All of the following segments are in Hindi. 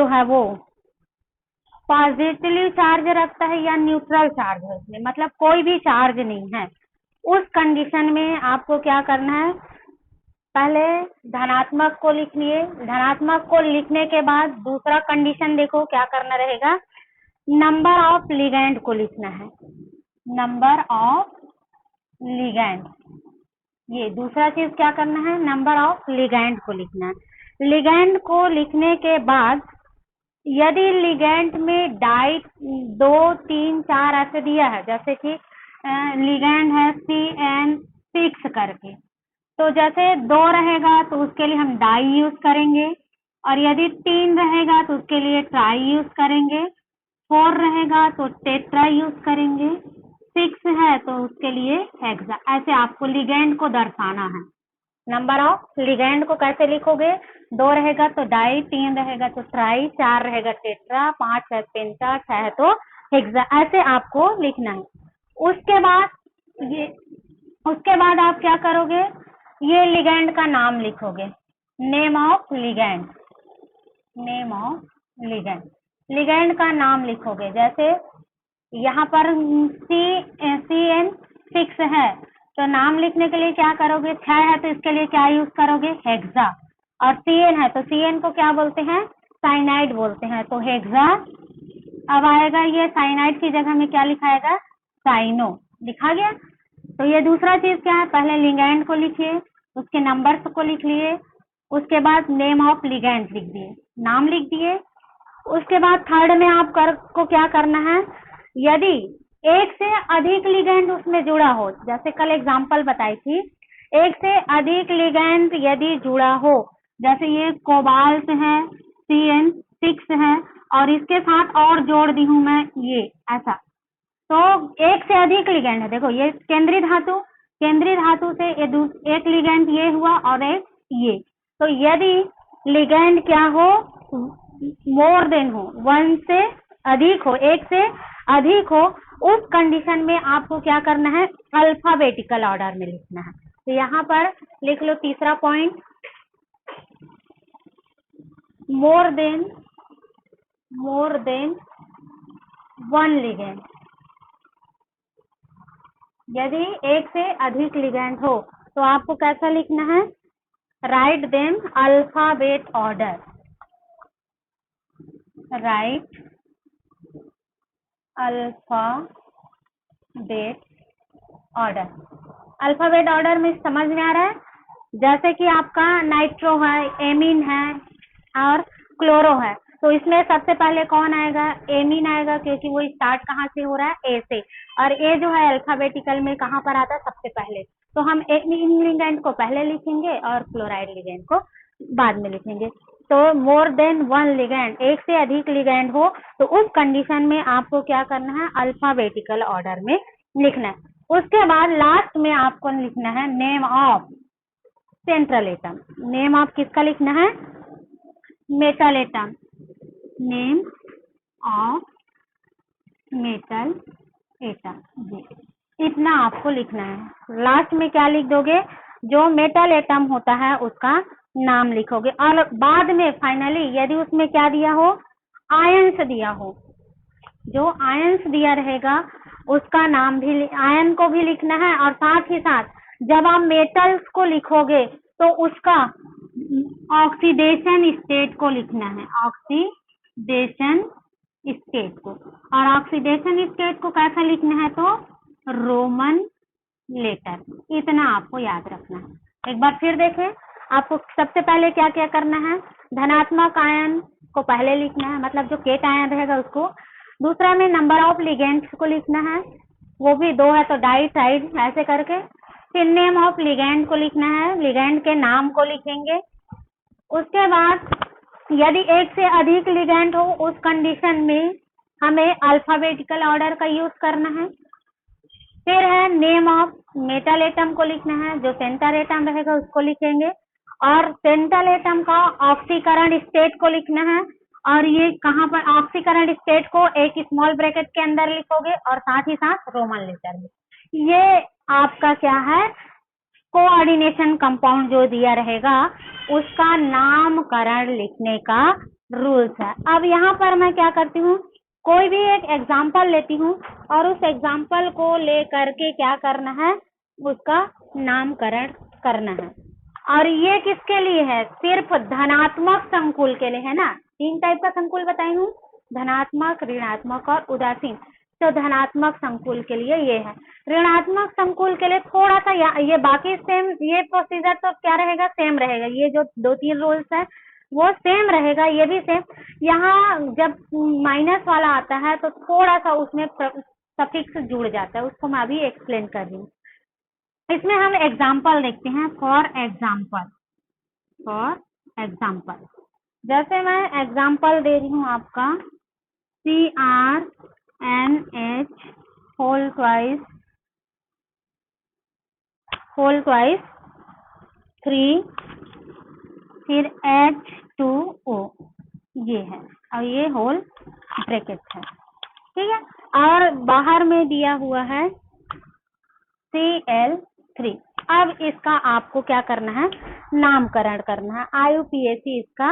जो है वो पॉजिटिवली चार्ज रखता है या न्यूट्रल चार्ज है उसमें, मतलब कोई भी चार्ज नहीं है, उस कंडीशन में आपको क्या करना है, पहले धनात्मक को लिख लिए। धनात्मक को लिखने के बाद दूसरा कंडीशन देखो क्या करना रहेगा, नंबर ऑफ लिगैंड को लिखना है। नंबर ऑफ लिगैंड, ये दूसरा चीज क्या करना है, नंबर ऑफ लिगैंड को लिखना है। लिगैंड को लिखने के बाद यदि लिगैंड में डाई 2, 3, 4 ऐसे दिया है, जैसे कि लिगैंड है CN6 करके, तो जैसे 2 रहेगा तो उसके लिए हम डाई यूज करेंगे, और यदि 3 रहेगा तो उसके लिए ट्राई यूज करेंगे, 4 रहेगा तो टेट्रा यूज करेंगे, 6 है तो उसके लिए हेक्सा। ऐसे आपको लिगैंड को दर्शाना है। नंबर ऑफ लिगैंड को कैसे लिखोगे, 2 रहेगा तो डाई, 3 रहेगा तो ट्राई, 4 रहेगा टेट्रा, 5 है पेंटा, 6 है तो हेक्सा। ऐसे आपको लिखना है। उसके बाद आप क्या करोगे, ये लिगैंड का नाम लिखोगे, name of ligand. Name of ligand, ligand का नाम लिखोगे। जैसे यहाँ पर CN6 है तो नाम लिखने के लिए क्या करोगे, 6 है तो इसके लिए क्या यूज करोगे, हेक्सा। और CN है तो CN को क्या बोलते हैं, साइनाइड बोलते हैं, तो हेक्सा। अब आएगा ये साइनाइड की जगह में क्या लिखाएगा, साइनो, लिखा गया। तो ये दूसरा चीज क्या है, पहले लिगैंड को लिखिए, उसके नंबर्स को लिख लिए, उसके बाद नेम ऑफ लिगैंड लिख दिए, नाम लिख दिए। उसके बाद थर्ड में को क्या करना है, यदि एक से अधिक लिगैंड उसमें जुड़ा हो, जैसे कल एग्जांपल बताई थी, एक से अधिक लिगैंड यदि जुड़ा हो, जैसे ये कोबाल्ट है CN6 है और इसके साथ और जोड़ दी हूं मैं ये ऐसा, तो एक से अधिक लिगैंड है। देखो ये केंद्रीय धातु से एक लिगैंड ये हुआ और एक ये, तो यदि लिगैंड क्या हो, मोर देन हो, 1 से अधिक हो, एक से अधिक हो, उस कंडीशन में आपको क्या करना है, अल्फाबेटिकल ऑर्डर में लिखना है। तो यहाँ पर लिख लो तीसरा पॉइंट, मोर देन 1 लिगैंड। यदि एक से अधिक लिगैंड हो तो आपको कैसा लिखना है, write them alphabet order. Right alphabet order. Alphabet order में समझ में आ रहा है, जैसे कि आपका नाइट्रो है, एमीन है और क्लोरो है, तो इसमें सबसे पहले कौन आएगा, एमीन आएगा, क्योंकि वो स्टार्ट कहाँ से हो रहा है, ए से, और ए जो है अल्फाबेटिकल में कहाँ पर आता है, सबसे पहले। तो हम एमीन लिगैंड को पहले लिखेंगे और क्लोराइड लिगैंड को बाद में लिखेंगे। तो मोर देन 1 लिगैंड, एक से अधिक लिगैंड हो तो उस कंडीशन में आपको क्या करना है, अल्फाबेटिकल ऑर्डर में लिखना है। उसके बाद लास्ट में आपको लिखना है name of central atom. Name of किसका लिखना है, metal atom. Name of metal atom, जी इतना आपको लिखना है। लास्ट में क्या लिख दोगे, जो मेटल एटम होता है उसका नाम लिखोगे, और बाद में फाइनली यदि उसमें क्या दिया हो, आयंस दिया हो, जो आयंस दिया रहेगा उसका नाम भी, आयन को भी लिखना है, और साथ ही साथ जब आप मेटल्स को लिखोगे तो उसका ऑक्सीडेशन स्टेट को लिखना है, ऑक्सीडेशन स्टेट को। और ऑक्सीडेशन स्टेट को कैसा लिखना है, तो रोमन लेटर। इतना आपको याद रखना है। एक बार फिर देखें, आपको सबसे पहले क्या क्या करना है, धनात्मक आयन को पहले लिखना है, मतलब जो केट आयन रहेगा उसको। दूसरा में नंबर ऑफ लिगेंड्स को लिखना है, वो भी 2 है तो डाई ट्राइड ऐसे करके। फिर नेम ऑफ लिगैंड को लिखना है, लिगैंड के नाम को लिखेंगे। उसके बाद यदि एक से अधिक लिगैंड हो उस कंडीशन में हमें अल्फाबेटिकल ऑर्डर का यूज करना है। फिर है नेम ऑफ मेटल एटम को लिखना है, जो सेंटर एटम रहेगा उसको लिखेंगे, और सेंट्रल एटम का ऑक्सीकरण स्टेट को लिखना है, और ये कहाँ पर ऑक्सीकरण स्टेट को एक स्मॉल ब्रैकेट के अंदर लिखोगे और साथ ही साथ रोमन लेटर में। ये आपका क्या है, कोऑर्डिनेशन कंपाउंड जो दिया रहेगा उसका नामकरण लिखने का रूल्स है। अब यहाँ पर मैं क्या करती हूँ, कोई भी एक एग्जाम्पल लेती हूँ और उस एग्जाम्पल को ले करके क्या करना है, उसका नामकरण करना है। और ये किसके लिए है, सिर्फ धनात्मक संकुल के लिए है ना। 3 टाइप का संकुल बताई हूँ, धनात्मक, ऋणात्मक और उदासीन। तो धनात्मक संकुल के लिए ये है। ऋणात्मक संकुल के लिए थोड़ा सा ये बाकी सेम, ये प्रोसीजर तो क्या रहेगा, सेम रहेगा। ये जो 2-3 रूल्स है वो सेम रहेगा, ये भी सेम। यहाँ जब माइनस वाला आता है तो थोड़ा सा उसमें सफिक्स जुड़ जाता है, उसको मैं अभी एक्सप्लेन कर रही हूँ। इसमें हम एग्जाम्पल देखते हैं। फॉर एग्जाम्पल जैसे मैं एग्जाम्पल दे रही हूँ आपका CrNH होल ट्वाइस 3 फिर H2O, ये है और ये होल ब्रैकेट है, ठीक है। और बाहर में दिया हुआ है Cl3। अब इसका आपको क्या करना है, नामकरण करना है। IUPAC इसका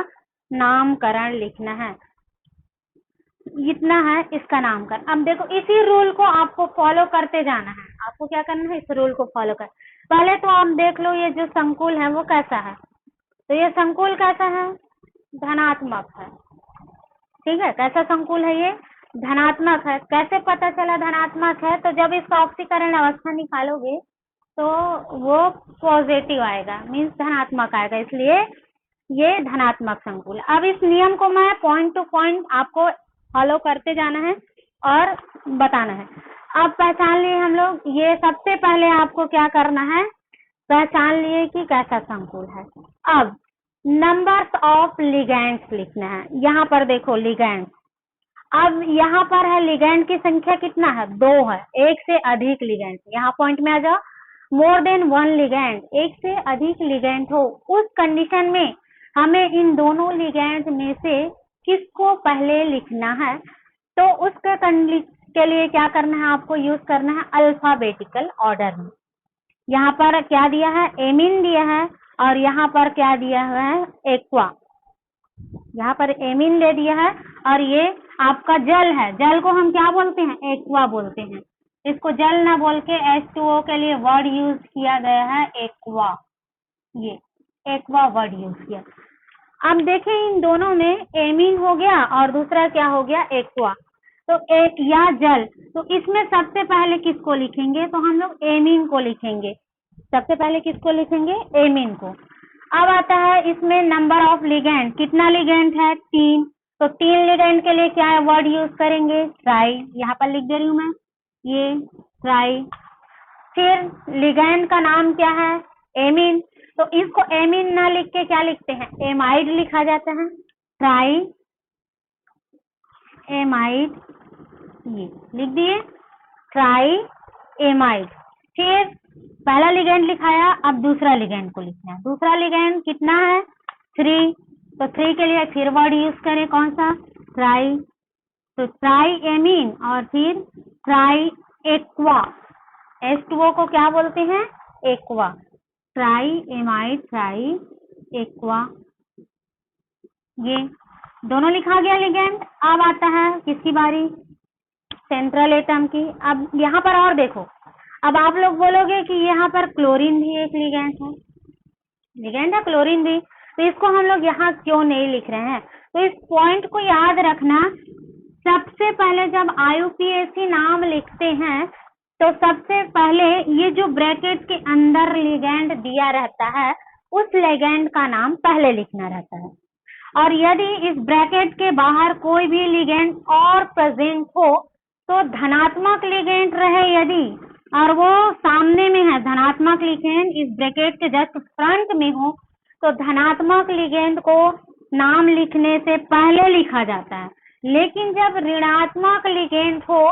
नामकरण लिखना है, इतना है इसका नामकरण। अब देखो इसी रूल को आपको फॉलो करते जाना है। आपको क्या करना है, इस रूल को फॉलो कर। पहले तो आप देख लो ये जो संकुल है वो कैसा है। तो ये संकुल कैसा है, धनात्मक है, ठीक है। कैसा संकुल है ये, धनात्मक है। कैसे पता चला धनात्मक है, तो जब इसका ऑक्सीकरण अवस्था निकालोगे तो वो पॉजिटिव आएगा, मीन्स धनात्मक आएगा, इसलिए ये धनात्मक संकुल। अब इस नियम को मैं पॉइंट टू पॉइंट आपको फॉलो करते जाना है और बताना है। अब पहचान लिए हम लोग, ये सबसे पहले आपको क्या करना है, पहचान लिए कि कैसा संकुल है। अब नंबर्स ऑफ लिगैंड्स लिखना है। यहाँ पर देखो लिगैंड, अब यहाँ पर है लिगैंड की संख्या कितना है, 2 है, एक से अधिक लिगैंड। यहाँ पॉइंट में आ जाओ, मोर देन 1 लिगैंड, एक से अधिक लिगैंड हो, उस कंडीशन में हमें इन दोनों लिगैंड में से किसको पहले लिखना है। तो उसके के लिए क्या करना है, आपको यूज करना है अल्फाबेटिकल ऑर्डर में। यहाँ पर क्या दिया है, एमीन दिया है और यहाँ पर क्या दिया हुआ है, एक्वा। यहाँ पर एमीन दे दिया है और ये आपका जल है, जल को हम क्या बोलते हैं, एक्वा बोलते हैं। इसको जल ना बोल के H2O के लिए वर्ड यूज किया गया है एक्वा, ये एक्वा वर्ड यूज किया। अब देखें इन दोनों में एमीन हो गया और दूसरा क्या हो गया, एक्वा। तो एक या जल, तो इसमें सबसे पहले किसको लिखेंगे, तो हम लोग एमीन को लिखेंगे। सबसे पहले किसको लिखेंगे, एमीन को। अब आता है इसमें नंबर ऑफ लिगैंड, कितना लिगैंड है, 3। तो 3 लिगैंड के लिए क्या वर्ड यूज करेंगे, ट्राई। यहाँ पर लिख दे रही हूँ मैं, ये ट्राई। फिर लिगैंड का नाम क्या है, एमीन। तो इसको एमीन ना लिख के क्या लिखते हैं, एमाइड लिखा जाता है, ट्राई एमाइड, ये लिख दिए, ट्राई एमाइड। फिर पहला लिगैंड लिखाया, अब दूसरा लिगैंड को लिखना है। दूसरा लिगैंड कितना है, 3। तो 3 के लिए फिर वर्ड यूज करें, कौन सा, ट्राई। तो ट्राई एमीन और फिर ट्राई एक्वा। H2O को क्या बोलते हैं, aqua. Try amide try aqua, ये दोनों लिखा गया लिगैंड। अब आता है किसकी बारी, सेंट्रल एटम की। अब यहाँ पर और देखो, अब आप लोग बोलोगे कि यहाँ पर क्लोरीन भी एक लिगैंड है क्लोरीन भी, तो इसको हम लोग यहाँ क्यों नहीं लिख रहे हैं। तो इस पॉइंट को याद रखना, सबसे पहले जब IUPAC नाम लिखते हैं तो सबसे पहले ये जो ब्रैकेट के अंदर लिगैंड दिया रहता है उस लिगैंड का नाम पहले लिखना रहता है। और यदि इस ब्रैकेट के बाहर कोई भी लिगैंड और प्रेजेंट हो तो धनात्मक लिगैंड रहे यदि, और वो सामने में है, धनात्मक लिगैंड इस ब्रैकेट के जस्ट फ्रंट में हो, तो धनात्मक लिगैंड को नाम लिखने से पहले लिखा जाता है। लेकिन जब ऋणात्मक लिगैंड हो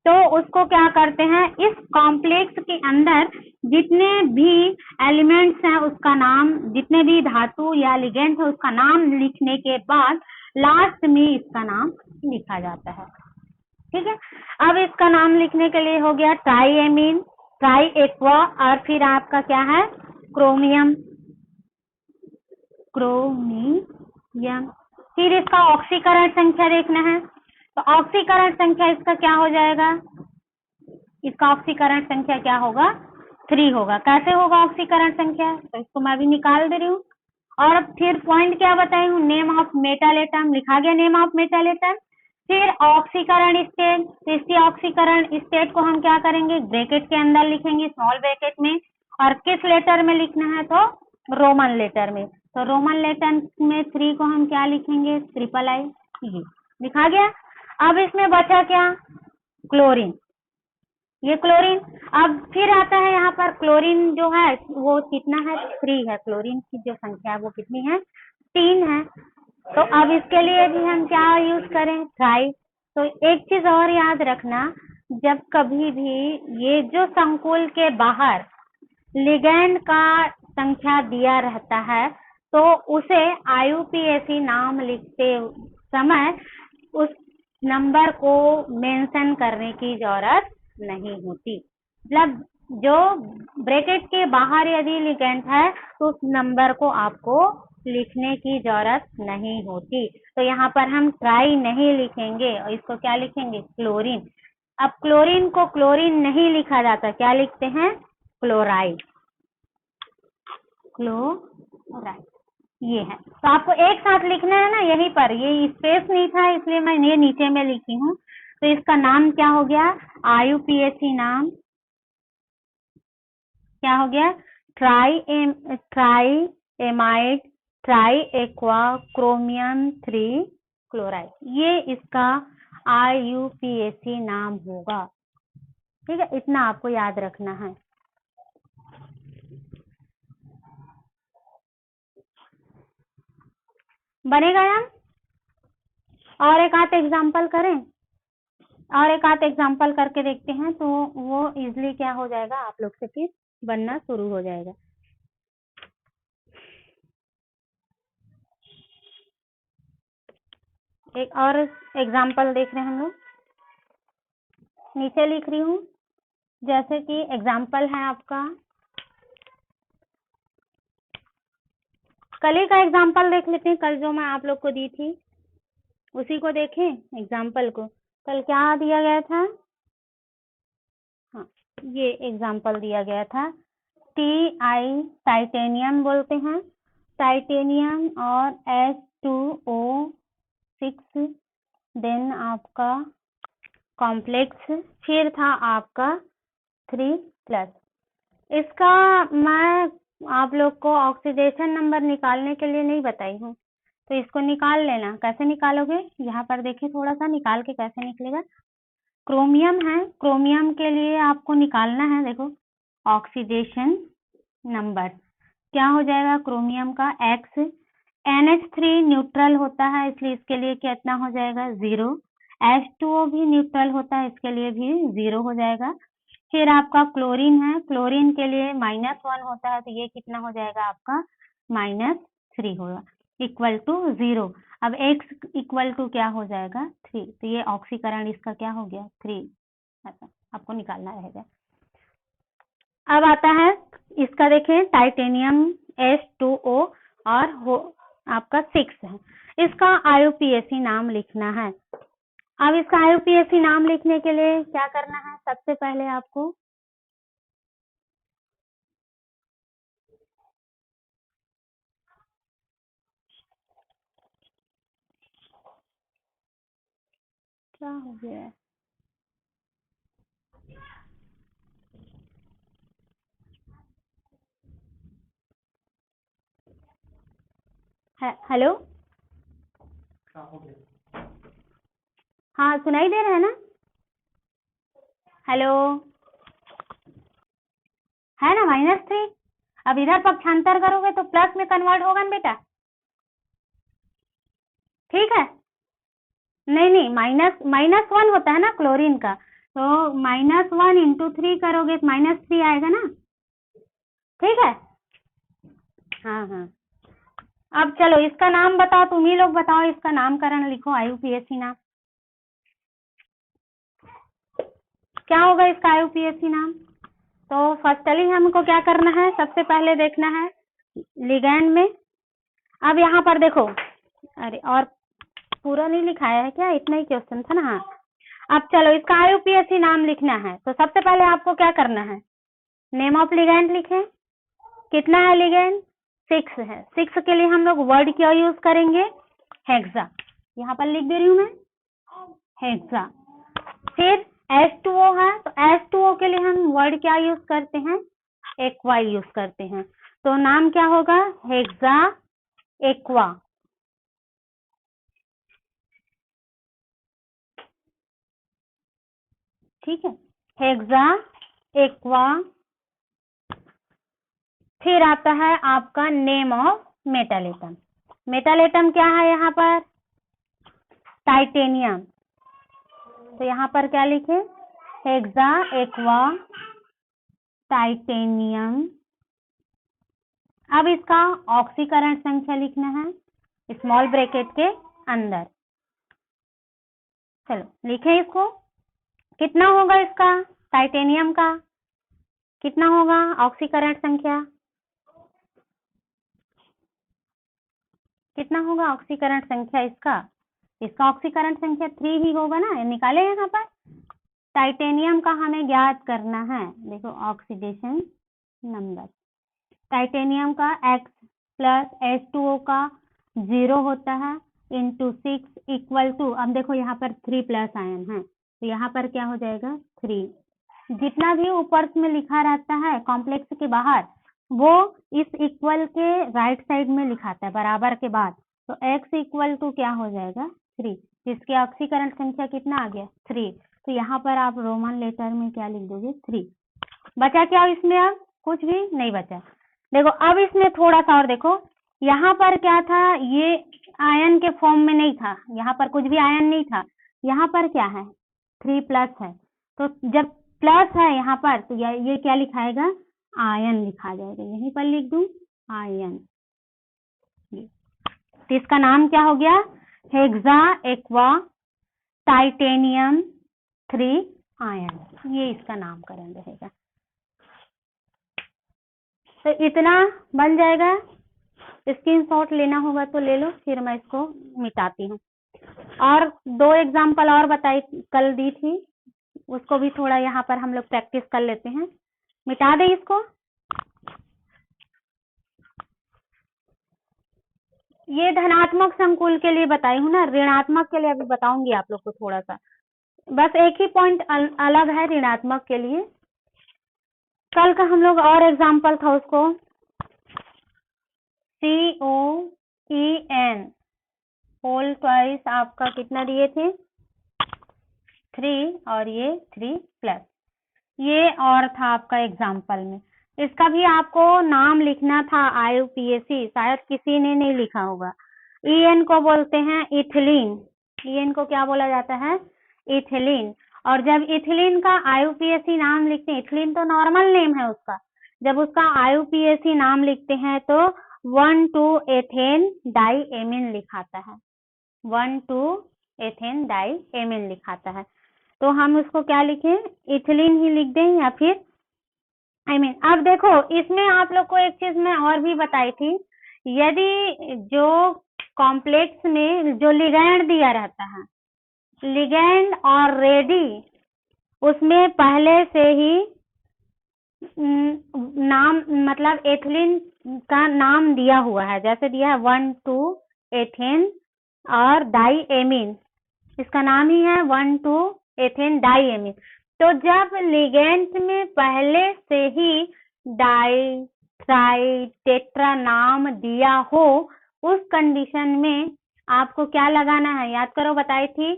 तो उसको क्या करते हैं, इस कॉम्प्लेक्स के अंदर जितने भी एलिमेंट्स हैं उसका नाम, जितने भी धातु या लिगेंड है उसका नाम लिखने के बाद लास्ट में इसका नाम लिखा जाता है। ठीक है, अब इसका नाम लिखने के लिए हो गया ट्राईएमीन, ट्राई एक्वा, और फिर आपका क्या है, क्रोमियम। फिर इसका ऑक्सीकरण संख्या देखना है, तो ऑक्सीकरण संख्या इसका क्या हो जाएगा, इसका ऑक्सीकरण संख्या क्या होगा, 3 होगा। कैसे होगा ऑक्सीकरण संख्या, तो इसको मैं अभी निकाल दे रही हूँ। और फिर पॉइंट क्या बताई हूँ, नेम ऑफ मेटल एटम लिखा गया, नेम ऑफ मेटल एटम। फिर ऑक्सीकरण स्टेट, तो इसकी ऑक्सीकरण स्टेट को हम क्या करेंगे, ब्रैकेट के अंदर लिखेंगे, स्मॉल ब्रैकेट में। और किस लेटर में लिखना है, तो रोमन लेटर में। तो रोमन लेटर में 3 को हम क्या लिखेंगे, ट्रिपल I, ये लिखा गया। अब इसमें बचा क्या, क्लोरीन, ये क्लोरीन। अब फिर आता है यहाँ पर क्लोरीन जो है वो कितना है, 3 है। क्लोरीन की जो संख्या है वो कितनी है, 3 है। तो अब इसके लिए भी हम क्या यूज करें, ट्राई। तो एक चीज और याद रखना, जब कभी भी ये जो संकुल के बाहर लिगैंड का संख्या दिया रहता है तो उसे IUPAC नाम लिखते समय उस नंबर को मेंशन करने की जरूरत नहीं होती। मतलब जो ब्रैकेट के बाहर यदि लिगैंड है तो उस नंबर को आपको लिखने की जरूरत नहीं होती। तो यहाँ पर हम ट्राई नहीं लिखेंगे और इसको क्या लिखेंगे, क्लोरीन। अब क्लोरीन को क्लोरीन नहीं लिखा जाता, क्या लिखते हैं, क्लोराइड, क्लोराइड, ये है। तो आपको एक साथ लिखना है ना, यहीं पर ये स्पेस नहीं था इसलिए मैं ये नीचे में लिखी हूँ। तो इसका नाम क्या हो गया, IUPAC नाम क्या हो गया, try amide try aqua chromium 3 chloride, ये इसका IUPAC नाम होगा। ठीक है, इतना आपको याद रखना है। बनेगा यार, और एक आध एग्जाम्पल करें, और एक आध एग्जाम्पल करके देखते हैं तो वो इजिली क्या हो जाएगा, आप लोग से फिर बनना शुरू हो जाएगा। एक और एग्जाम्पल देख रहे हैं हम लोग, नीचे लिख रही हूँ। जैसे कि एग्जाम्पल है आपका, कल ही का एग्जाम्पल देख लेते हैं, कल जो मैं आप लोग को दी थी उसी को देखें एग्जाम्पल को। कल क्या दिया गया था, हाँ ये एग्जाम्पल दिया गया था, TI टाइटेनियम बोलते हैं, टाइटेनियम और H2O6, देन आपका कॉम्प्लेक्स, फिर था आपका 3+। इसका मैं आप लोग को ऑक्सीडेशन नंबर निकालने के लिए नहीं बताई हूँ, तो इसको निकाल लेना। कैसे निकालोगे, यहाँ पर देखिए थोड़ा सा निकाल के कैसे निकलेगा। क्रोमियम है, क्रोमियम के लिए आपको निकालना है, देखो ऑक्सीडेशन नंबर क्या हो जाएगा, क्रोमियम का X, NH3 न्यूट्रल होता है इसलिए इसके लिए कितना हो जाएगा, 0। H2O भी न्यूट्रल होता है इसके लिए भी 0 हो जाएगा। फिर आपका क्लोरीन है, क्लोरीन के लिए -1 होता है तो ये कितना हो जाएगा आपका, -3 होगा, इक्वल टू 0। अब X इक्वल टू क्या हो जाएगा, 3, तो ये ऑक्सीकरण इसका क्या हो गया, 3, ऐसा आपको निकालना रहेगा। अब आता है इसका, देखें टाइटेनियम H2O और आपका 6 है, इसका IUPAC नाम लिखना है। अब इसका IUPAC नाम लिखने के लिए क्या करना है, सबसे पहले आपको क्या हो गया है, हेलो, हाँ सुनाई दे रहा है ना, हेलो, है ना, -3। अब इधर पक्षांतर करोगे तो प्लस में कन्वर्ट होगा ना बेटा, ठीक है, नहीं -1 होता है ना क्लोरीन का, तो -1 × 3 करोगे तो -3 आएगा ना, ठीक है, हाँ। अब चलो इसका नाम बताओ, तुम ही लोग बताओ, इसका नामकरण लिखो, IUPAC नाम क्या होगा, इसका IUPAC नाम। तो फर्स्टली हमको क्या करना है, सबसे पहले देखना है लिगैंड में। अब यहाँ पर देखो, अरे और पूरा नहीं लिखाया है क्या? इतना ही क्वेश्चन था ना। हाँ, अब चलो इसका IUPAC नाम लिखना है, तो सबसे पहले आपको क्या करना है? नेम ऑफ लिगेंड लिखें। कितना है लिगेंड? 6 है। 6 के लिए हम लोग वर्ड क्या यूज करेंगे? हेक्सा। यहाँ पर लिख दे रही हूँ मैं, हेक्सा। फिर H2O है, तो H2O के लिए हम वर्ड क्या यूज करते हैं? एक्वा यूज करते हैं। तो नाम क्या होगा? Hexa aqua. ठीक है, हेक्सा एक्वा। फिर आता है आपका name of metal atom. Metal atom क्या है यहाँ पर? टाइटेनियम। तो यहाँ पर क्या लिखे? Hexa aqua titanium. अब इसका ऑक्सीकरण संख्या लिखना है स्मॉल ब्रैकेट के अंदर। चलो लिखें इसको। कितना होगा इसका? टाइटेनियम का कितना होगा ऑक्सीकरण संख्या? कितना होगा ऑक्सीकरण संख्या इसका? इसका ऑक्सीकरण संख्या 3 ही होगा ना, निकाले यहाँ पर। टाइटेनियम का हमें ज्ञात करना है। देखो ऑक्सीडेशन नंबर टाइटेनियम का X प्लस H2O का 0 होता है इंटू 6 इक्वल टू, अब देखो यहाँ पर 3 प्लस आयन है, तो यहाँ पर क्या हो जाएगा? 3। जितना भी ऊपर में लिखा रहता है कॉम्प्लेक्स के बाहर, वो इस इक्वल के राइट साइड में लिखाता है बराबर के बाद। तो X इक्वल टू क्या हो जाएगा? 3। इसकी ऑक्सीकरण संख्या कितना आ गया? 3। तो यहाँ पर आप रोमन लेटर में क्या लिख दोगे? 3। बचा क्या इसमें? अब कुछ भी नहीं बचा। देखो अब इसमें थोड़ा सा और देखो, यहाँ पर क्या था? ये आयन के फॉर्म में नहीं था, यहाँ पर कुछ भी आयन नहीं था। यहाँ पर क्या है? 3 प्लस है। तो जब प्लस है यहाँ पर, तो ये क्या लिखाएगा? आयन लिखा जाएगा। यहीं पर लिख दूं आयन। तो इसका नाम क्या हो गया? Hexa aqua titanium 3 ion. ये इसका नामकरण रहेगा। तो इतना बन जाएगा। स्क्रीनशॉट लेना होगा तो ले लो, फिर मैं इसको मिटाती हूँ। और 2 एग्जाम्पल और बताई कल दी थी, उसको भी थोड़ा यहाँ पर हम लोग प्रैक्टिस कर लेते हैं। मिटा दे इसको। ये धनात्मक संकुल के लिए बताई हूँ ना, ऋणात्मक के लिए अभी बताऊंगी आप लोग को थोड़ा सा। बस एक ही पॉइंट अलग है ऋणात्मक के लिए। कल का हम लोग और एग्जाम्पल था उसको, COEN होल ट्वाइस आपका कितना दिए थे? 3 और ये 3 प्लस। ये और था आपका एग्जाम्पल में। इसका भी आपको नाम लिखना था IUPAC, शायद किसी ने नहीं लिखा होगा। EN को बोलते हैं इथिलीन। EN को क्या बोला जाता है? इथिलीन। और जब इथिलीन का IUPAC नाम लिखते हैं, इथिलीन तो नॉर्मल नेम है उसका, जब उसका IUPAC नाम लिखते हैं तो 1,2-एथेन डाइएमीन लिखाता है। 1,2-एथेन डाइएमीन लिखाता है। तो हम उसको क्या लिखें? इथिलीन ही लिख दें या फिर अब देखो इसमें आप लोग को एक चीज मैं और भी बताई थी, यदि जो कॉम्प्लेक्स में जो लिगैंड दिया रहता है, लिगैंड और रेडी, उसमें पहले से ही नाम मतलब एथिलीन का नाम दिया हुआ है, जैसे दिया है 1,2-एथेन और डाइएमीन, इसका नाम ही है 1,2-एथेन डाइएमीन। तो जब लिगेंड में पहले से ही डाई ट्राई टेट्रा नाम दिया हो, उस कंडीशन में आपको क्या लगाना है? याद करो, बताई थी।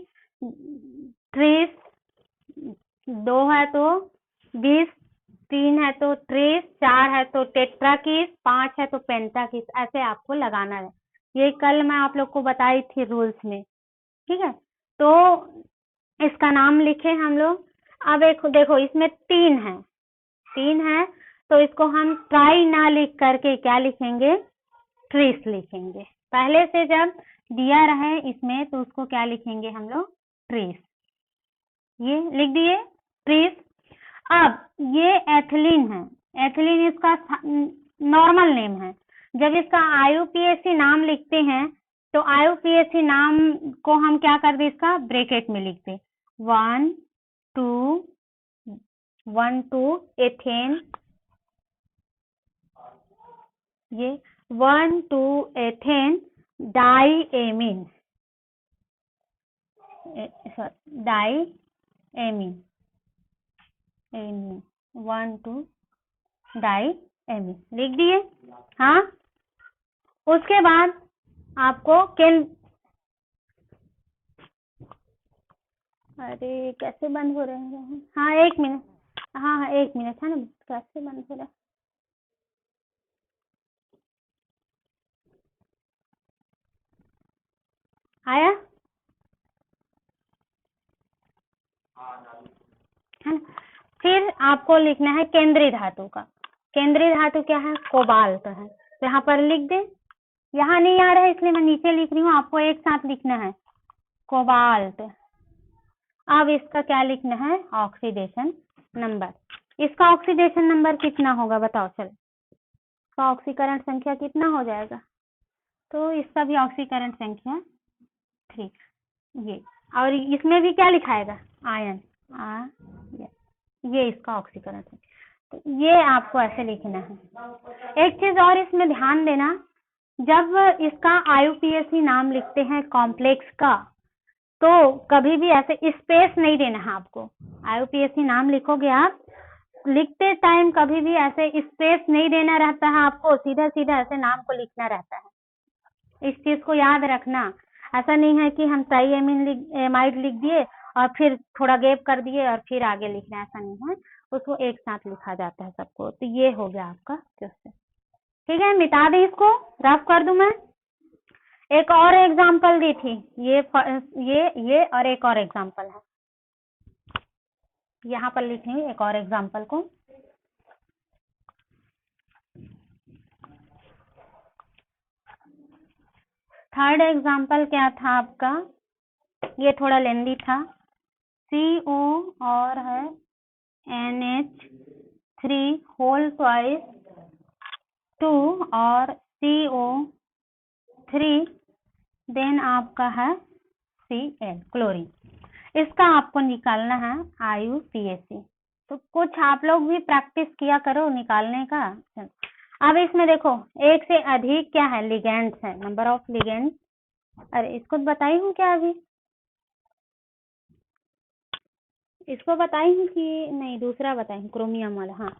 30, 2 है तो 20, 3 है तो 30, 4 है तो टेट्राकिस, 5 है तो पेंटाकिस, ऐसे आपको लगाना है। ये कल मैं आप लोग को बताई थी रूल्स में। ठीक है, तो इसका नाम लिखे हम लोग। अब एक देखो इसमें 3 है, तो इसको हम ट्राई ना लिख करके क्या लिखेंगे? ट्रीस लिखेंगे। पहले से जब दिया रहे इसमें तो उसको क्या लिखेंगे हम लोग? ट्रीस। ये लिख दिए ट्रीस। अब ये एथिलीन है, एथिलीन इसका नॉर्मल नेम है। जब इसका IUPAC नाम लिखते हैं तो IUPAC नाम को हम क्या कर दे, इसका ब्रैकेट में लिख दे 1 2 एथेन, ये 1 2 एथेन डाईएमीन, डाईएमीन, 1 2 डाईएमीन लिख दिए। हाँ, उसके बाद आपको अरे कैसे बंद हो रहे हैं? हाँ 1 मिनट, हाँ 1 मिनट है ना, कैसे बंद हो रहा है? आया है ना। फिर आपको लिखना है केंद्रीय धातु का। केंद्रीय धातु क्या है? कोबाल्ट है। तो यहाँ पर लिख दे, यहाँ नहीं आ रहा है इसलिए मैं नीचे लिख रही हूँ, आपको एक साथ लिखना है कोबाल्ट। अब इसका क्या लिखना है? Oxidation number. इसका ऑक्सीडेशन नंबर कितना होगा बताओ, चलो इसका ऑक्सीकरण संख्या कितना हो जाएगा? तो इसका भी ऑक्सीकरण संख्या 3, ये। और इसमें भी क्या लिखाएगा? आयन, ये इसका ऑक्सीकरण है। तो ये आपको ऐसे लिखना है। एक चीज और इसमें ध्यान देना, जब इसका IUPAC नाम लिखते हैं कॉम्प्लेक्स का, तो कभी भी ऐसे स्पेस नहीं देना है आपको। IUPAC नाम लिखोगे आप, लिखते टाइम कभी भी ऐसे स्पेस नहीं देना रहता है आपको, सीधा सीधा ऐसे नाम को लिखना रहता है। इस चीज को याद रखना। ऐसा नहीं है कि हम एमाइड लिख दिए और फिर थोड़ा गैप कर दिए और फिर आगे लिखना, ऐसा नहीं है, उसको एक साथ लिखा जाता है सबको। तो ये हो गया आपका क्वेश्चन। ठीक है, मिटा दे इसको, रफ कर दूं मैं। एक और एग्जांपल दी थी, ये और एक और एग्जांपल है, यहाँ पर लिखनी हुई एक और एग्जांपल को। थर्ड एग्जांपल क्या था आपका? ये थोड़ा लेंदी था। CO और है NH3 होल ट्वाइस 2 और CO3, देन आपका है Cl क्लोरीन। इसका आपको निकालना है IUPAC। तो कुछ आप लोग भी प्रैक्टिस किया करो निकालने का। अब इसमें देखो, एक से अधिक क्या है? लिगेंड्स है, नंबर ऑफ लिगेंड्स। अरे इसको बताई हूँ क्या अभी? इसको बताई हूँ कि नहीं? दूसरा बताई हूँ, क्रोमियम वाला। हाँ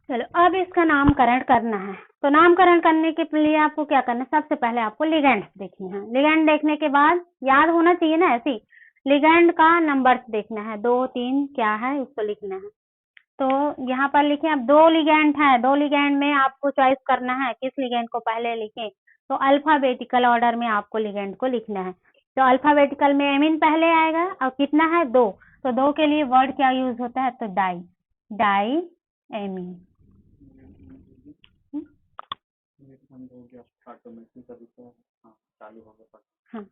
चलो, अब इसका नामकरण करना है। तो नामकरण करने के लिए आपको क्या करना है? सबसे पहले आपको लिगेंड्स देखने हैं। लिगेंड देखने के बाद याद होना चाहिए ना ऐसी, लिगेंड का नंबर देखना है, 2 3 क्या है उसको लिखना है। तो यहाँ पर लिखे, अब 2 लिगेंड है, 2 लिगेंड में आपको चॉइस करना है किस लिगेंड को पहले लिखें। तो अल्फाबेटिकल ऑर्डर में आपको लिगेंड को लिखना है। तो अल्फाबेटिकल में एमीन पहले आएगा, और कितना है? 2। तो 2 के लिए वर्ड क्या यूज होता है? तो डाई एमीन। हाँ,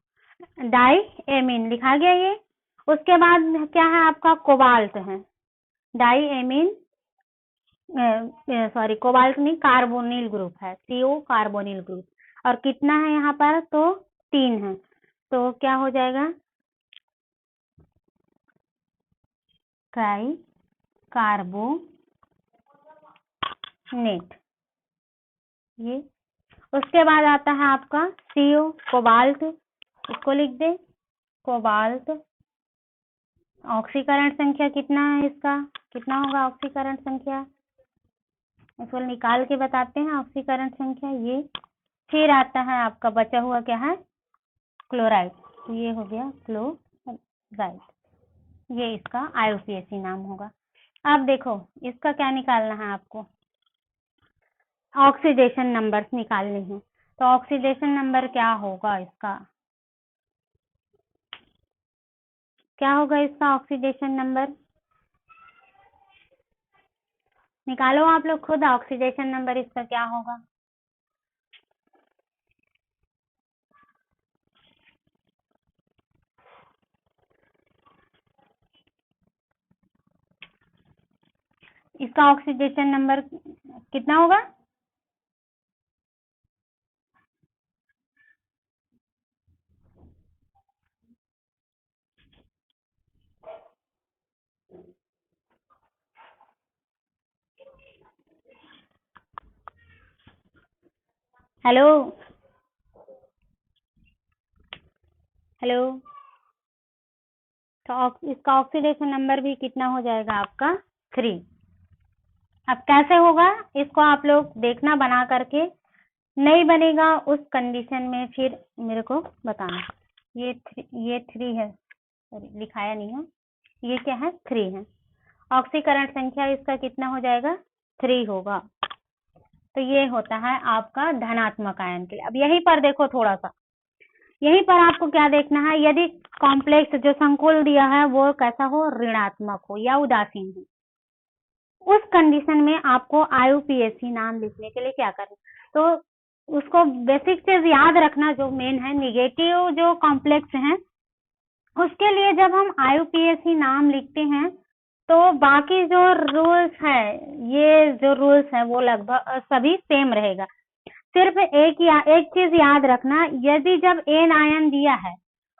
डाई एमीन लिखा गया ये। उसके बाद क्या है आपका? कोबाल्ट है, डाई एमीन, सॉरी कोबाल्ट नहीं, कार्बोनिल ग्रुप है, CO कार्बोनिल ग्रुप। और कितना है यहाँ पर? तो 3 है। तो क्या हो जाएगा? ट्राई कार्बोनेट, ये। उसके बाद आता है आपका CO कोबाल्ट, इसको लिख दे कोबाल्ट। ऑक्सीकरण संख्या कितना है इसका? कितना होगा ऑक्सीकरण संख्या? इसको निकाल के बताते हैं ऑक्सीकरण संख्या, ये। फिर आता है आपका बचा हुआ क्या है? क्लोराइड। तो ये हो गया क्लोराइड, ये इसका IUPAC नाम होगा। अब देखो, इसका क्या निकालना है आपको? ऑक्सीडेशन नंबर निकालने हैं। तो ऑक्सीडेशन नंबर क्या होगा इसका? क्या होगा इसका ऑक्सीडेशन नंबर? निकालो आप लोग खुद, ऑक्सीडेशन नंबर इसका क्या होगा? इसका ऑक्सीडेशन नंबर कितना होगा? Hello hello. तो इसका ऑक्सीडेशन नंबर भी कितना हो जाएगा आपका 3। अब कैसे होगा इसको आप लोग देखना बना करके, नहीं बनेगा उस कंडीशन में फिर मेरे को बताना। ये 3 है, सॉरी लिखाया नहीं है, ये क्या है 3 है। ऑक्सीकरण संख्या इसका कितना हो जाएगा 3 होगा। तो ये होता है आपका धनात्मक आयन के लिए। अब यहीं पर देखो थोड़ा सा, यहीं पर आपको क्या देखना है, यदि कॉम्प्लेक्स जो संकुल दिया है वो कैसा हो, ऋणात्मक हो या उदासीन हो, उस कंडीशन में आपको IUPAC नाम लिखने के लिए क्या करना, तो उसको बेसिक चीज याद रखना जो मेन है, निगेटिव जो कॉम्प्लेक्स है उसके लिए जब हम IUPAC नाम लिखते हैं तो बाकी जो रूल्स है, ये जो रूल्स है वो लगभग सभी सेम रहेगा। सिर्फ एक चीज याद रखना, यदि जब एन आयन दिया है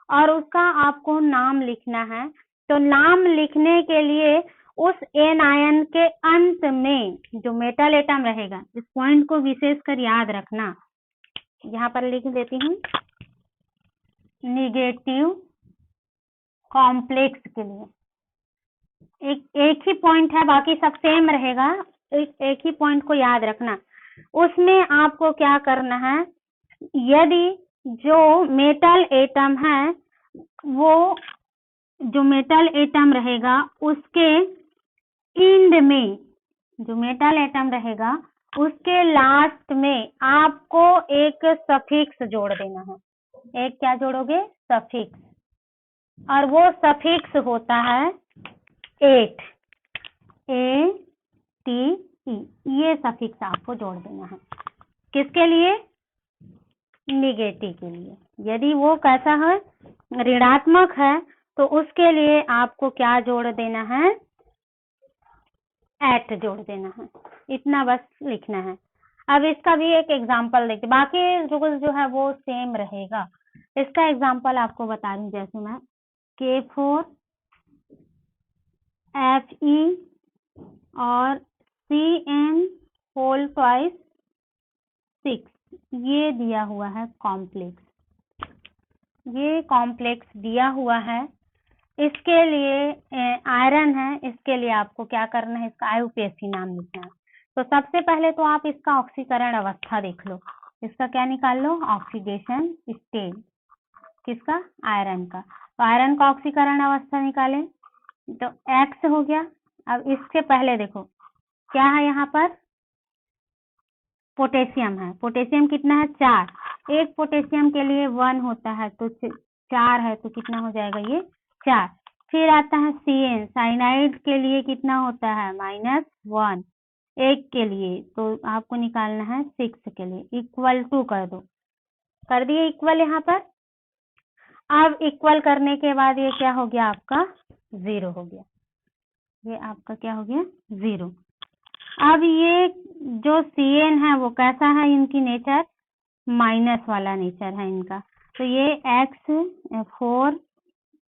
और उसका आपको नाम लिखना है, तो नाम लिखने के लिए उस एन आयन के अंत में जो मेटल एटम रहेगा, इस पॉइंट को विशेषकर याद रखना। यहाँ पर लिख देती हूँ, निगेटिव कॉम्प्लेक्स के लिए एक ही पॉइंट है, बाकी सब सेम रहेगा, एक ही पॉइंट को याद रखना। उसमें आपको क्या करना है, यदि जो मेटल एटम है वो जो मेटल एटम रहेगा उसके एंड में, जो मेटल एटम रहेगा उसके लास्ट में आपको एक सफिक्स जोड़ देना है। एक क्या जोड़ोगे, सफिक्स, और वो सफिक्स होता है 8, ATE, ये सफिक्स आपको जोड़ देना है। किसके लिए, निगेटिव के लिए। यदि वो कैसा है, ऋणात्मक है, तो उसके लिए आपको क्या जोड़ देना है, 8 जोड़ देना है। इतना बस लिखना है। अब इसका भी एक एग्जांपल देखते, बाकी रूल्स जो है वो सेम रहेगा। इसका एग्जांपल आपको बता रही हूँ, जैसे मैं K4 Fe और CN होल ट्वाइस 6, ये दिया हुआ है कॉम्प्लेक्स, ये कॉम्प्लेक्स दिया हुआ है। इसके लिए आयरन है, इसके लिए आपको क्या करना है, इसका IUPAC नाम लिखना है। तो सबसे पहले तो आप इसका ऑक्सीकरण अवस्था देख लो, इसका क्या निकाल लो, ऑक्सीडेशन स्टेट, किसका, आयरन का। तो आयरन का ऑक्सीकरण अवस्था निकालें तो X हो गया। अब इसके पहले देखो क्या है, यहाँ पर पोटेशियम है, पोटेशियम कितना है 4, एक पोटेशियम के लिए 1 होता है, तो 4 है तो कितना हो जाएगा ये 4। फिर आता है CN, साइनाइड के लिए कितना होता है -1, एक के लिए, तो आपको निकालना है 6 के लिए, इक्वल टू कर दो, कर दिए इक्वल यहाँ पर। अब इक्वल करने के बाद ये क्या हो गया आपका 0 हो गया, ये आपका क्या हो गया 0। अब ये जो CN है वो कैसा है, इनकी नेचर माइनस वाला नेचर है इनका, तो ये X4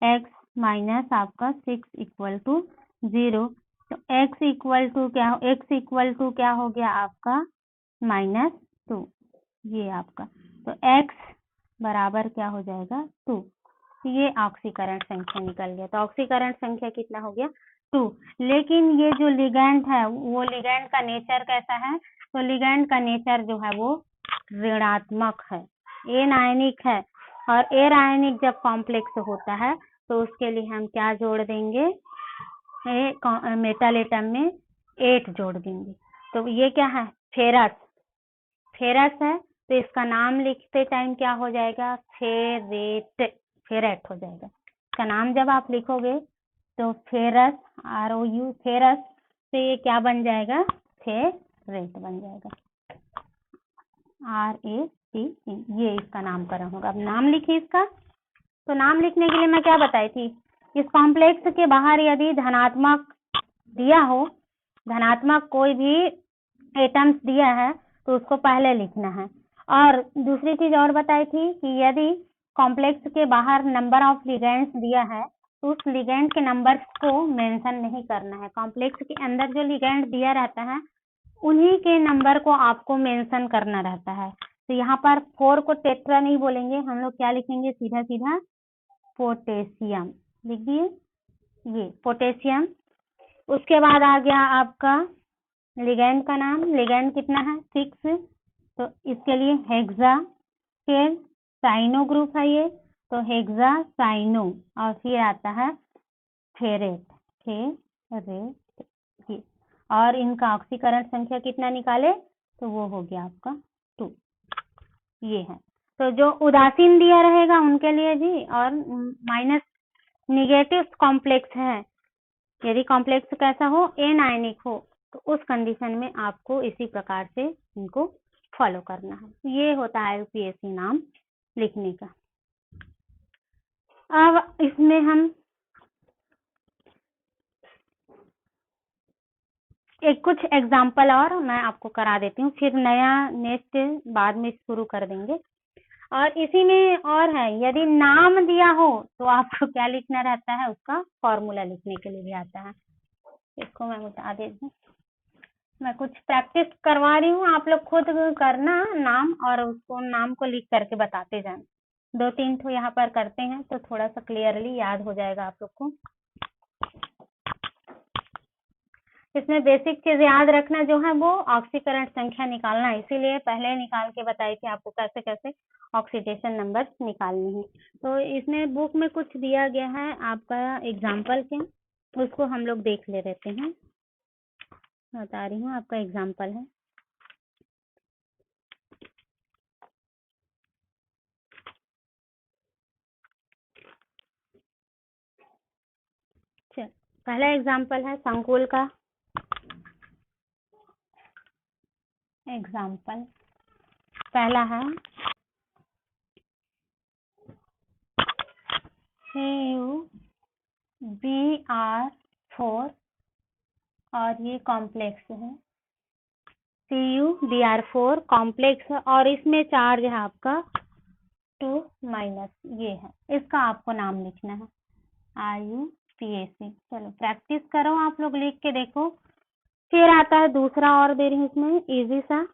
X माइनस आपका 6 इक्वल टू 0। तो X इक्वल टू क्या हो गया आपका -2, ये आपका, तो X बराबर क्या हो जाएगा 2। ये ऑक्सीकरण संख्या निकल गया। तो ऑक्सीकरण संख्या कितना हो गया 2। लेकिन ये जो लिगैंड है वो लिगैंड का नेचर कैसा है, तो लिगैंड का नेचर जो है वो ऋणात्मक है, एन आयनिक है, और एर आयनिक जब कॉम्प्लेक्स होता है तो उसके लिए हम क्या जोड़ देंगे, मेटल एटम में 8 जोड़ देंगे। तो ये क्या है, फेरस, फेरस है, तो इसका नाम लिखते टाइम क्या हो जाएगा, फेरेट हो जाएगा। इसका नाम जब आप लिखोगे तो फेरस, ROU फेरस, तो ये क्या बन जाएगा, फेरेट बन जाएगा, RATE, ये इसका नामकरण होगा। अब नाम लिखिए इसका। तो नाम लिखने के लिए मैं क्या बताई थी, इस कॉम्प्लेक्स के बाहर यदि धनात्मक दिया हो, धनात्मक कोई भी एटम्स दिया है तो उसको पहले लिखना है। और दूसरी चीज और बताई थी कि यदि कॉम्प्लेक्स के बाहर नंबर ऑफ लिगेंड्स दिया है तो उस लिगेंड के नंबर्स को मेंशन नहीं करना है, कॉम्प्लेक्स के अंदर जो लिगेंड दिया रहता है उन्हीं के नंबर को आपको मेंशन करना रहता है। तो यहाँ पर 4 को टेट्रा नहीं बोलेंगे, हम लोग क्या लिखेंगे, सीधा सीधा पोटेशियम लिख दिए, ये पोटेशियम। उसके बाद आ गया आपका लिगैंड का नाम, लिगैंड कितना है 6, तो इसके लिए हेक्सा, फिर साइनो ग्रुप है ये, तो हेक्सा साइनो, और फिर आता है फेरेट, ये, और इनका ऑक्सीकरण संख्या कितना निकाले, तो वो हो गया आपका 2, ये है। तो जो उदासीन दिया रहेगा उनके लिए जी, और माइनस निगेटिव कॉम्प्लेक्स है, यदि कॉम्प्लेक्स कैसा हो, एनायनिक हो, तो उस कंडीशन में आपको इसी प्रकार से इनको फॉलो करना है। ये होता है यूपीएससी नाम लिखने का। अब इसमें हम एक कुछ एग्जाम्पल और मैं आपको करा देती हूँ, फिर नया नेक्स्ट बाद में शुरू कर देंगे। और इसी में और है, यदि नाम दिया हो तो आपको क्या लिखना रहता है, उसका फॉर्मूला लिखने के लिए भी आता है। इसको मैं बता देती हूँ, मैं कुछ प्रैक्टिस करवा रही हूँ, आप लोग खुद करना नाम, और उसको नाम को लिख करके बताते जाना। 2-3 तो यहाँ पर करते हैं तो थोड़ा सा क्लियरली याद हो जाएगा आप लोग को। इसमें बेसिक चीज याद रखना जो है वो ऑक्सीकरण संख्या निकालना है, इसीलिए पहले निकाल के बताई थी आपको कैसे कैसे ऑक्सीडेशन नंबर निकालने हैं। तो इसमें बुक में कुछ दिया गया है आपका एग्जाम्पल के, उसको हम लोग देख ले रहते हैं, बता रही हूँ, आपका एग्जाम्पल है। चल, पहला एग्जाम्पल है संकुल का एग्जाम्पल, पहला है CuBr4 और ये कॉम्प्लेक्स है, CuBr4 कॉम्प्लेक्स है, और इसमें चार्ज है आपका 2-, ये है, इसका आपको नाम लिखना है IUPAC। चलो प्रैक्टिस करो, आप लोग लिख के देखो। फिर आता है दूसरा, और दे रही हूँ इसमें इजी सा,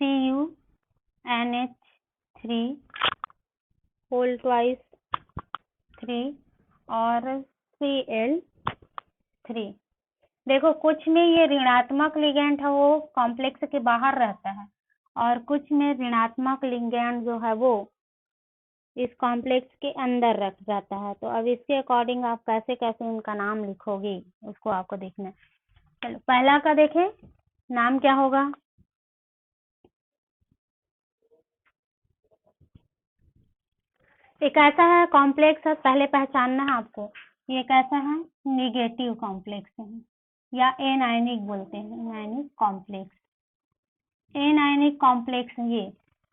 CuNH3 होल ट्वाइस 3 और Cl3। देखो कुछ में ये ऋणात्मक लिगैंड है वो कॉम्प्लेक्स के बाहर रहता है, और कुछ में ऋणात्मक लिगैंड जो है वो इस कॉम्प्लेक्स के अंदर रख जाता है। तो अब इसके अकॉर्डिंग आप कैसे कैसे उनका नाम लिखोगे उसको आपको देखना है। चलो पहला का देखें, नाम क्या होगा, एक ऐसा है कॉम्प्लेक्स है, पहले पहचानना है आपको, ये कैसा है, निगेटिव कॉम्प्लेक्स है, या एनायनिक बोलते हैं, एनायनिक कॉम्प्लेक्स, एनायनिक कॉम्प्लेक्स ये।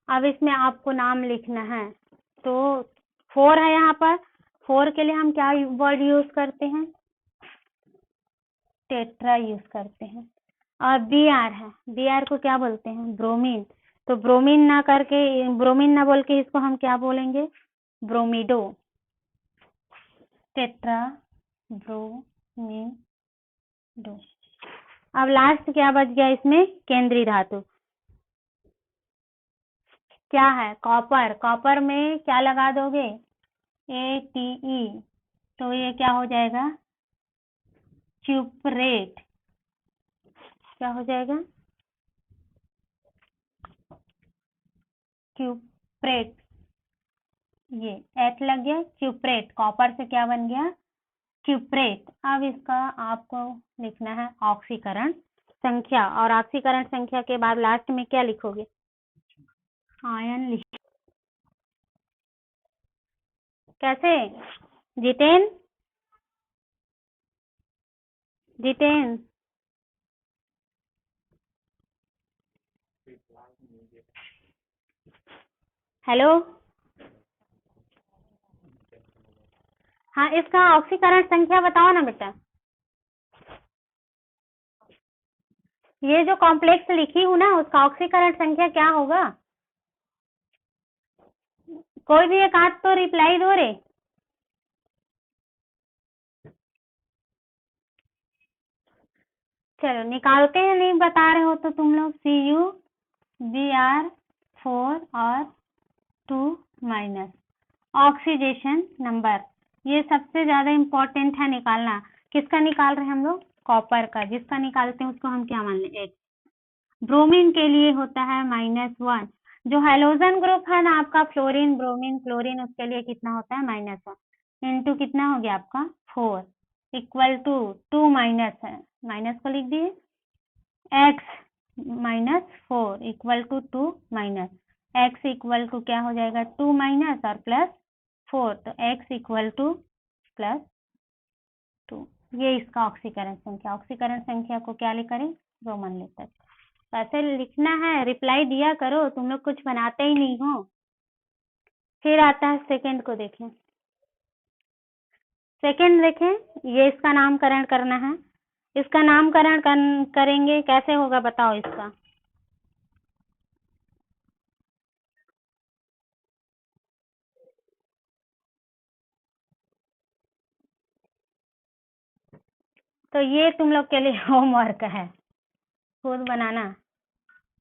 अब इसमें आपको नाम लिखना है, तो 4 है यहाँ पर, 4 के लिए हम क्या वर्ड यूज करते हैं, टेट्रा यूज करते हैं। और Br है, Br को क्या बोलते हैं, ब्रोमीन, तो ब्रोमीन ना करके, ब्रोमीन ना बोल के इसको हम क्या बोलेंगे, ब्रोमिडो, टेट्रा ब्रोमिडो। अब लास्ट क्या बच गया इसमें, केंद्रीय धातु क्या है, कॉपर, कॉपर में क्या लगा दोगे, ATE, तो ये क्या हो जाएगा, क्यूपरेट, क्या हो जाएगा, क्यूपरेट, ये एच लग गया, क्यूपरेट, कॉपर से क्या बन गया, क्यूपरेट। अब इसका आपको लिखना है ऑक्सीकरण संख्या, और ऑक्सीकरण संख्या के बाद लास्ट में क्या लिखोगे, आयन लिख, कैसे, जितेन, जितेन, हेलो, हाँ इसका ऑक्सीकरण संख्या बताओ ना बेटा, ये जो कॉम्प्लेक्स लिखी हूँ ना उसका ऑक्सीकरण संख्या क्या होगा, कोई भी एक हाथ तो रिप्लाई दो रे, चलो निकालते हैं, नहीं बता रहे हो तो तुम लोग CuBr4 और 2 माइनस ऑक्सीडेशन नंबर, ये सबसे ज्यादा इम्पोर्टेंट है निकालना। किसका निकाल रहे हैं हम लोग? कॉपर का। जिसका निकालते हैं उसको हम क्या मान लें? H। ब्रोमीन के लिए होता है -1। जो हेलोजन ग्रुप है ना आपका, फ्लोरीन ब्रोमीन क्लोरीन, उसके लिए कितना होता है? -1 इंटू कितना हो गया आपका? 4 इक्वल टू 2 माइनस है, माइनस को लिख दिए, x -4 equal to 2 minus x equal to क्या हो जाएगा? 2 माइनस और प्लस 4, तो x इक्वल टू +2। ये इसका ऑक्सीकरण संख्या। ऑक्सीकरण संख्या को क्या लिख करें? Roman letter. ऐसे लिखना है, रिप्लाई दिया करो, तुम लोग कुछ बनाते ही नहीं हो। फिर आता है सेकंड को देखें। सेकंड देखें, ये इसका नामकरण करना है। इसका नामकरण करेंगे, कैसे होगा बताओ इसका? तो ये तुम लोग के लिए होमवर्क है, खुद बनाना।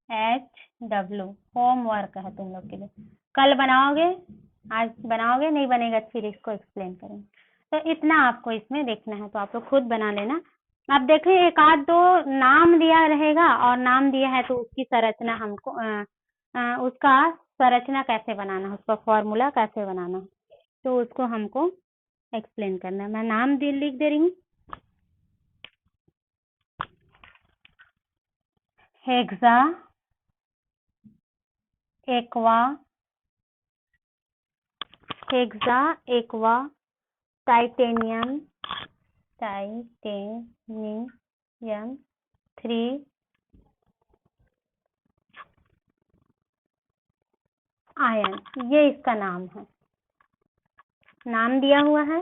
HW होमवर्क है तुम लोग के लिए। कल बनाओगे, आज बनाओगे, नहीं बनेगा तो फिर इसको एक्सप्लेन करेंगे। तो इतना आपको इसमें देखना है, तो आप लोग खुद बना लेना। अब देखें, एक आध दो नाम दिया रहेगा और नाम दिया है तो उसकी संरचना हमको उसका संरचना कैसे बनाना है, उसका फॉर्मूला कैसे बनाना है, तो उसको हमको एक्सप्लेन करना है। मैं नाम लिख दे रही हूँ। Hexa aqua, hexa aqua titanium 3 ion, ये इसका नाम है, नाम दिया हुआ है।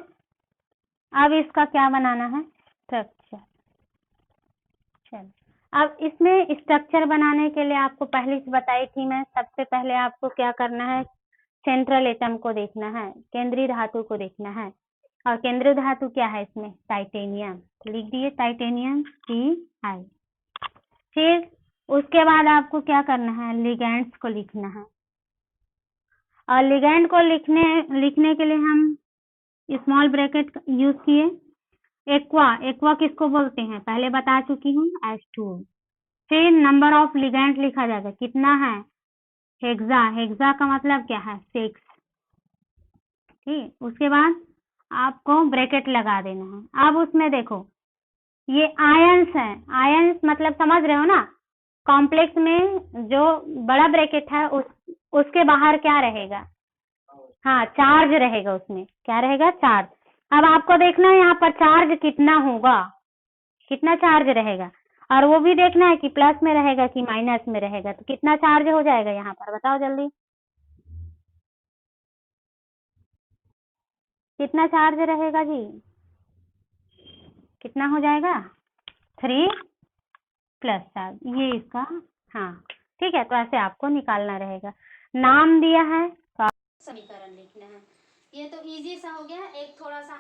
अब इसका क्या बनाना है? स्ट्रक्चर। चलो, अब इसमें स्ट्रक्चर बनाने के लिए आपको पहले से बताई थी मैं, सबसे पहले आपको क्या करना है? सेंट्रल एटम को देखना है, केंद्रीय धातु को देखना है। और केंद्रीय धातु क्या है इसमें? टाइटेनियम। लिख दिए टाइटेनियम Ti। फिर उसके बाद आपको क्या करना है? लिगेंड्स को लिखना है। और लिगेंड को लिखने के लिए हम स्मॉल ब्रैकेट यूज किए। एक्वा, एक्वा किसको बोलते हैं? पहले बता चुकी हूँ, H2। फिर नंबर ऑफ लिगेंड लिखा जाएगा, कितना है? हेक्सा, हेक्सा का मतलब क्या है? 6। ठीक, उसके बाद आपको ब्रैकेट लगा देना है। अब उसमें देखो, ये आयंस है, आयंस मतलब समझ रहे हो ना? कॉम्प्लेक्स में जो बड़ा ब्रैकेट है उसके बाहर क्या रहेगा? हाँ, चार्ज रहेगा, उसमें क्या रहेगा? चार्ज। अब आपको देखना है यहाँ पर चार्ज कितना होगा, कितना चार्ज रहेगा, और वो भी देखना है कि प्लस में रहेगा कि माइनस में रहेगा। तो कितना चार्ज हो जाएगा यहाँ पर, बताओ जल्दी, कितना चार्ज रहेगा जी? कितना हो जाएगा? 3 प्लस चार्ज, ये इसका। हाँ ठीक है, तो ऐसे आपको निकालना रहेगा। नाम दिया है तो समीकरण लिखना है। ये तो इजी सा हो गया। एक थोड़ा सा